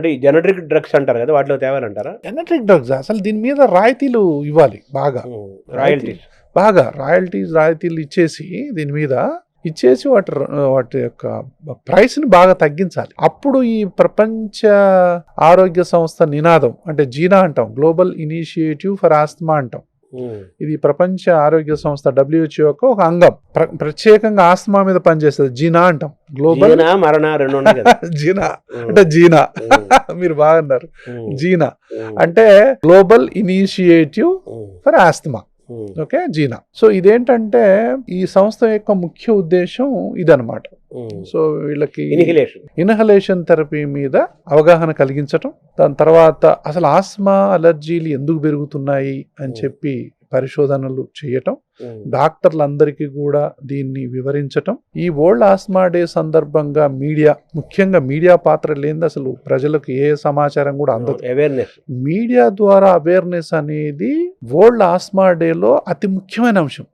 అంటే ఈ generic drugs అంటారు కదా, వాటిలో తేవాలంటారా? జెనరిక్ డ్రగ్స్ అసలు దీని మీద రాయితీలు ఇవ్వాలి బాగా, రాయల్టీస్. బాగా రాయితీలు ఇచ్చేసి దీని మీద ఇచ్చేసి వాటి యొక్క ప్రైస్ని బాగా తగ్గించాలి. అప్పుడు ఈ ప్రపంచ ఆరోగ్య సంస్థ నినాదం అంటే జీనా అంటాం, గ్లోబల్ ఇనిషియేటివ్ ఫర్ ఆస్తమా అంటాం. ఇది ప్రపంచ ఆరోగ్య సంస్థ WHO యొక్క ఒక అంగం, ప్రత్యేకంగా ఆస్తమా మీద పనిచేస్తుంది. జీనా అంటాం, గ్లోబల్ జీనా అంటే జీనా మీరు బాగున్నారు. జీనా అంటే global initiative for asthma. Okay, Jena. So ఇదేంటంటే ఈ సంస్థ యొక్క ముఖ్య ఉద్దేశం ఇదనమాట. సో వీళ్ళకి ఇన్హలేషన్ థెరపీ మీద అవగాహన కలిగించటం, దాని తర్వాత అసలు ఆస్మా అలర్జీలు ఎందుకు పెరుగుతున్నాయి అని చెప్పి పరిశోధనలు చేయటం, డాక్టర్లందరికీ కూడా దీన్ని వివరించటం. ఈ వరల్డ్ ఆస్మా డే సందర్భంగా ముఖ్యంగా మీడియా పాత్ర లేనిది అసలు ప్రజలకు ఏ సమాచారం కూడా అందదు. అవేర్నెస్, మీడియా ద్వారా అవేర్నెస్ అనేది వరల్డ్ ఆస్మా డేలో అతి ముఖ్యమైన అంశం.